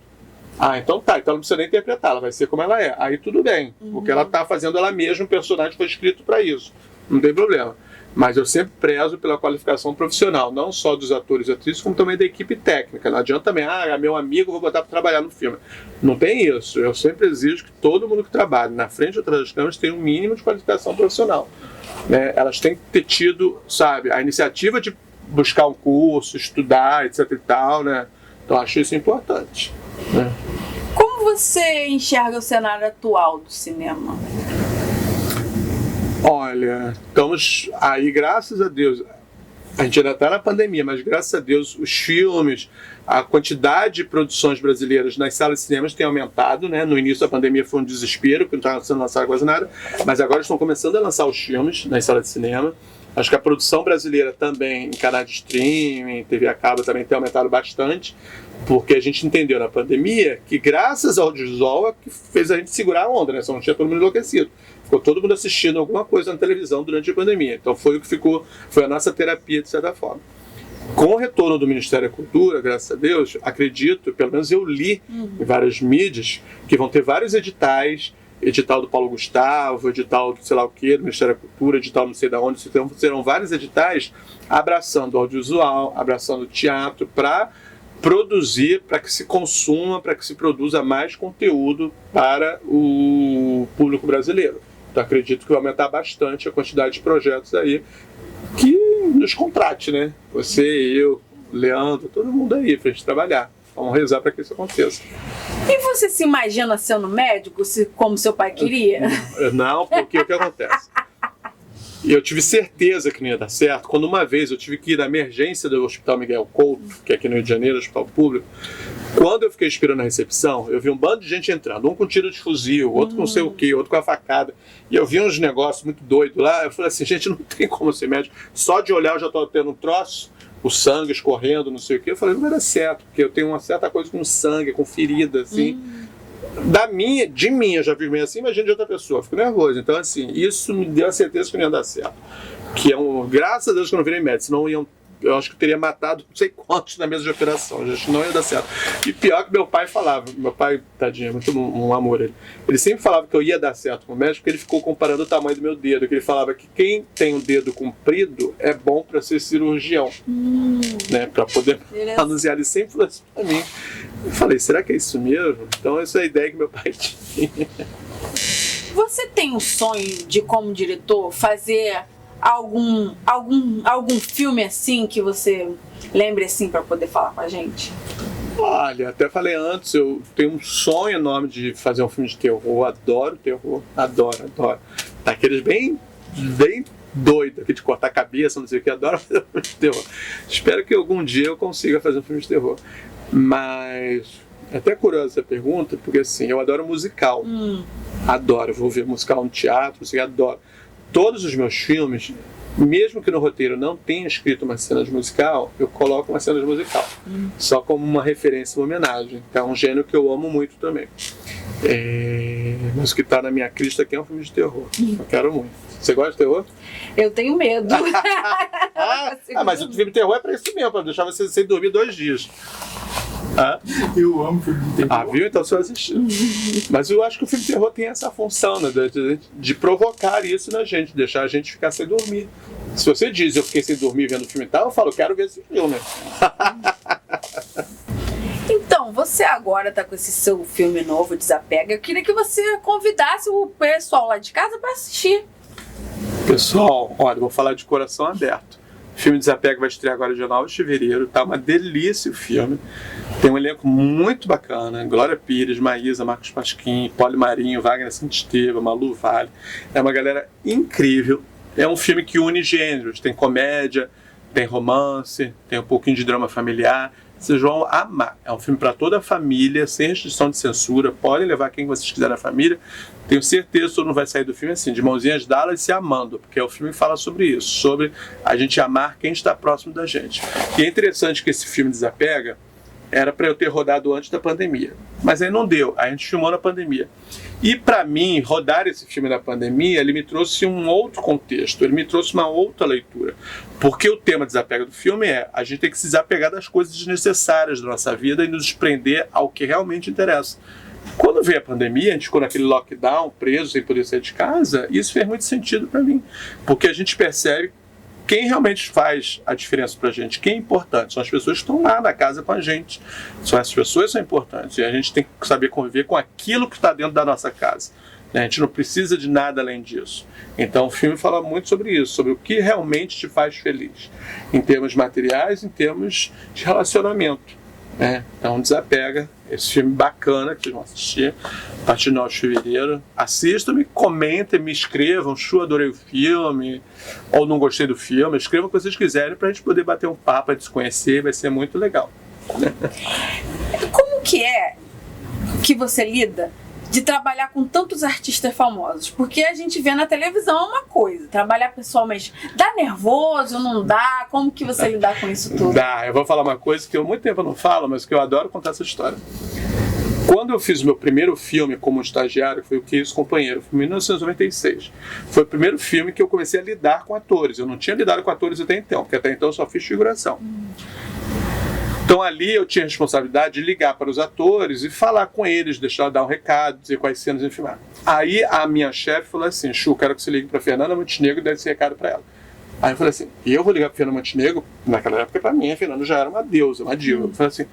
Então tá, então ela não precisa nem interpretar, ela vai ser como ela é. Aí tudo bem, porque ela tá fazendo ela mesma, o personagem foi escrito para isso. Não tem problema. Mas eu sempre prezo pela qualificação profissional, não só dos atores e atrizes, como também da equipe técnica. Não adianta também, é meu amigo, vou botar para trabalhar no filme. Não tem isso. Eu sempre exijo que todo mundo que trabalha na frente ou atrás das câmeras tenha um mínimo de qualificação profissional. Né? Elas têm que ter tido, sabe, a iniciativa de buscar um curso, estudar, etc e tal, né? Então acho isso importante. Né? Como você enxerga o cenário atual do cinema? Olha, estamos aí, graças a Deus, a gente ainda está na pandemia, mas graças a Deus os filmes, a quantidade de produções brasileiras nas salas de cinemas tem aumentado, né? No início da pandemia foi um desespero, porque não estava sendo lançado quase nada, mas agora estão começando a lançar os filmes nas salas de cinema. Acho que a produção brasileira também, em canais de streaming, TV a cabo, também tem aumentado bastante, porque a gente entendeu na pandemia que graças ao audiovisual é que fez a gente segurar a onda, né? Só não tinha todo mundo enlouquecido. Ficou todo mundo assistindo alguma coisa na televisão durante a pandemia. Então foi o que ficou, foi a nossa terapia, de certa forma. Com o retorno do Ministério da Cultura, graças a Deus, acredito, pelo menos eu li em várias mídias, que vão ter vários editais, edital do Paulo Gustavo, edital do sei lá o que, do Ministério da Cultura, edital não sei de onde, serão vários editais abraçando o audiovisual, abraçando o teatro, para produzir, para que se consuma, para que se produza mais conteúdo para o público brasileiro. Então acredito que vai aumentar bastante a quantidade de projetos aí que nos contrate, né? Você, eu, Leandro, todo mundo aí pra gente trabalhar. Vamos rezar para que isso aconteça. E você se imagina sendo médico, como seu pai queria? Não, porque o que acontece? E eu tive certeza que não ia dar certo, quando uma vez eu tive que ir na emergência do Hospital Miguel Couto, que é aqui no Rio de Janeiro, Hospital Público. Quando eu fiquei esperando na recepção, eu vi um bando de gente entrando, um com tiro de fuzil, outro com não sei o quê, outro com a facada. E eu vi uns negócios muito doidos lá, eu falei assim, gente, não tem como ser médico. Só de olhar eu já estou tendo um troço, o sangue escorrendo, não sei o quê. Eu falei, não vai dar certo, porque eu tenho uma certa coisa com sangue, com ferida, assim. De mim, eu já vi meio assim, imagina de outra pessoa, eu fico nervoso. Então, assim, isso me deu a certeza que não ia dar certo. Que é graças a Deus que eu não virei médico, senão eu acho que eu teria matado não sei quantos na mesa de operação, eu acho que não ia dar certo. E pior que meu pai falava, meu pai, tadinho, é muito um amor ele sempre falava que eu ia dar certo com o médico, porque ele ficou comparando o tamanho do meu dedo, que ele falava que quem tem um dedo comprido é bom para ser cirurgião, né, para poder anunciar. Ele sempre falou isso para mim. Eu falei, será que é isso mesmo? Então essa é a ideia que meu pai tinha. Você tem um sonho de, como diretor, fazer algum filme assim que você lembre assim para poder falar com a gente? Olha, até falei antes, eu tenho um sonho enorme de fazer um filme de terror. Eu adoro terror, adoro. Daqueles bem doido, aqui de cortar a cabeça, não sei o que, adoro fazer filme de terror. Espero que algum dia eu consiga fazer um filme de terror. Mas é até curiosa essa pergunta, porque assim, eu adoro musical. Adoro, eu vou ver musical no teatro, assim, adoro. Todos os meus filmes, mesmo que no roteiro não tenha escrito uma cena de musical, eu coloco uma cena de musical. Só como uma referência, uma homenagem. É um gênero que eu amo muito também. Mas o que está na minha crista aqui é um filme de terror. Eu quero muito. Você gosta de terror? Eu tenho medo. Mas o filme de terror é pra isso mesmo, pra deixar você sem dormir 2 dias. Eu amo filme de terror. Viu? Então você vai assistir. Mas eu acho que o filme de terror tem essa função, né, de provocar isso na gente, deixar a gente ficar sem dormir. Se você diz, eu fiquei sem dormir vendo o filme e tal, eu falo, quero ver esse filme. Então, você agora tá com esse seu filme novo, Desapega. Eu queria que você convidasse o pessoal lá de casa para assistir. Pessoal, olha, vou falar de coração aberto. O filme Desapega vai estrear agora dia 9 de fevereiro. Tá uma delícia o filme. Tem um elenco muito bacana. Glória Pires, Maísa, Marcos Pasquim, Poli Marinho, Wagner Santisteban, Malu Vale. É uma galera incrível. É um filme que une gêneros. Tem comédia, tem romance, tem um pouquinho de drama familiar. Vocês vão amar. É um filme para toda a família, sem restrição de censura. Podem levar quem vocês quiserem na família. Tenho certeza que todo mundo vai sair do filme assim, de mãozinhas dadas e se amando, porque o filme fala sobre isso, sobre a gente amar quem está próximo da gente. E é interessante que esse filme Desapega era para eu ter rodado antes da pandemia, mas aí não deu, a gente filmou na pandemia. E para mim, rodar esse filme na pandemia, ele me trouxe um outro contexto, ele me trouxe uma outra leitura. Porque o tema Desapega do filme é a gente tem que se desapegar das coisas desnecessárias da nossa vida e nos prender ao que realmente interessa. Quando veio a pandemia, a gente ficou naquele lockdown, preso, sem poder sair de casa, isso fez muito sentido para mim, porque a gente percebe quem realmente faz a diferença pra gente, quem é importante, são as pessoas que estão lá na casa com a gente, são as pessoas que são importantes, e a gente tem que saber conviver com aquilo que está dentro da nossa casa. A gente não precisa de nada além disso. Então o filme fala muito sobre isso, sobre o que realmente te faz feliz, em termos materiais, em termos de relacionamento. Então Desapega, esse filme bacana que vocês vão assistir a partir de 9 de fevereiro. Assistam, me comentem, me escrevam, adorei o filme, ou não gostei do filme, escrevam o que vocês quiserem pra gente poder bater um papo, a gente se conhecer, vai ser muito legal. Como que é que você lida de trabalhar com tantos artistas famosos? Porque a gente vê na televisão uma coisa, trabalhar pessoalmente, dá nervoso, não dá? Como que você lidar com isso tudo? Dá, eu vou falar uma coisa que há muito tempo eu não falo, mas que eu adoro contar essa história. Quando eu fiz o meu primeiro filme como estagiário, foi o Que Isso, Companheiro, foi em 1996. Foi o primeiro filme que eu comecei a lidar com atores. Eu não tinha lidado com atores até então, porque até então eu só fiz figuração. Então ali eu tinha a responsabilidade de ligar para os atores e falar com eles, deixar dar um recado, dizer quais cenas iam filmar. Aí a minha chefe falou assim, Chu, quero que você ligue para Fernanda Montenegro e dê esse recado para ela. Aí eu falei assim, e eu vou ligar para Fernanda Montenegro? Naquela época para mim a Fernanda já era uma deusa, uma diva. Eu falei assim,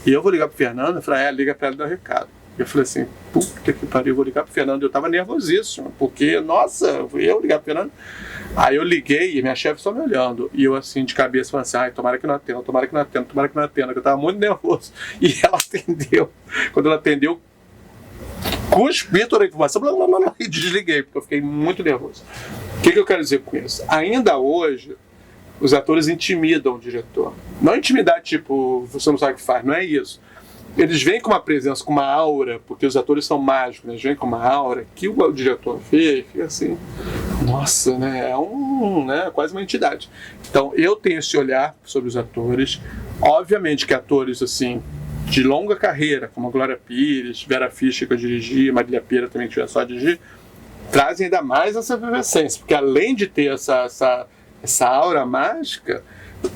e eu vou ligar para Fernanda? Eu falei, liga para ela e dá um recado. Eu falei assim, puta que pariu, eu vou ligar para Fernanda. Eu tava nervosíssimo, porque, nossa, eu ligar para Fernanda. Aí eu liguei e minha chefe só me olhando. E eu assim, de cabeça, falando assim, tomara que não atenda, tomara que não atenda, tomara que não atenda, que eu tava muito nervoso. E ela atendeu. Quando ela atendeu, cuspi toda a informação, blá, blá, blá, blá, e desliguei, porque eu fiquei muito nervoso. O que eu quero dizer com isso? Ainda hoje, os atores intimidam o diretor. Não intimidar tipo, você não sabe o que faz, não é isso. Eles vêm com uma presença, com uma aura, porque os atores são mágicos, eles vêm com uma aura que o diretor vê, fica assim, nossa, né, quase uma entidade. Então eu tenho esse olhar sobre os atores, obviamente que atores assim, de longa carreira, como a Glória Pires, Vera Fischer que eu dirigi, Marília Pêra também que eu só dirigi, trazem ainda mais essa efervescência, porque além de ter essa aura mágica,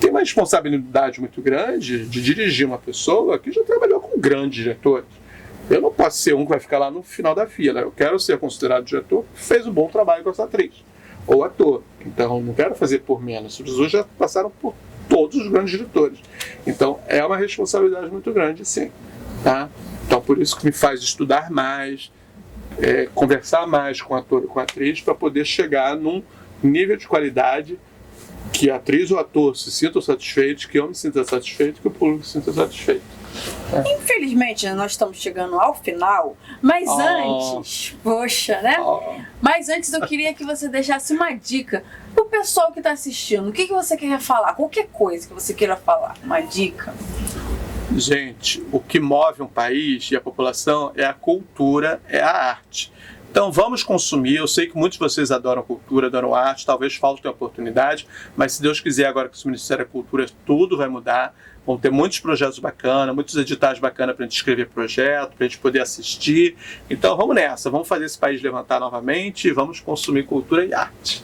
tem uma responsabilidade muito grande de dirigir uma pessoa que já trabalhou com grandes diretores. Eu não posso ser um que vai ficar lá no final da fila. Eu quero ser considerado diretor que fez um bom trabalho com essa atriz ou ator. Então, não quero fazer por menos. As pessoas já passaram por todos os grandes diretores. Então, é uma responsabilidade muito grande, sim. Tá? Então, por isso que me faz estudar mais, conversar mais com o ator e com a atriz para poder chegar num nível de qualidade que a atriz ou o ator se sintam satisfeitos, que eu me sinta satisfeito, que o público se sinta satisfeito. Infelizmente, nós estamos chegando ao final, mas antes, poxa, né? Mas antes eu queria que você deixasse uma dica pro pessoal que tá assistindo. O que você quer falar? Qualquer coisa que você queira falar, uma dica. Gente, o que move um país e a população é a cultura, é a arte. Então vamos consumir, eu sei que muitos de vocês adoram cultura, adoram arte, talvez falte a oportunidade, mas se Deus quiser, agora que o Ministério da Cultura, tudo vai mudar. Vão ter muitos projetos bacanas, muitos editais bacanas para a gente escrever projeto, para a gente poder assistir. Então vamos nessa, vamos fazer esse país levantar novamente e vamos consumir cultura e arte.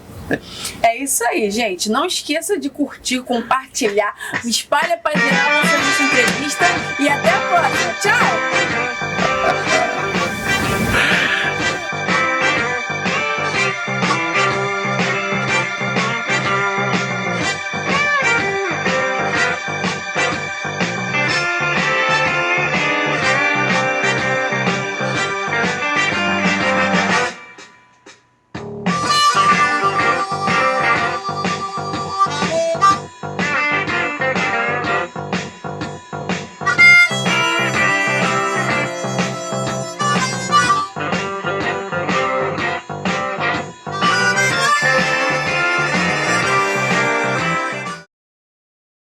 É isso aí, gente. Não esqueça de curtir, compartilhar, espalha para geral essa entrevista e até a próxima. Tchau!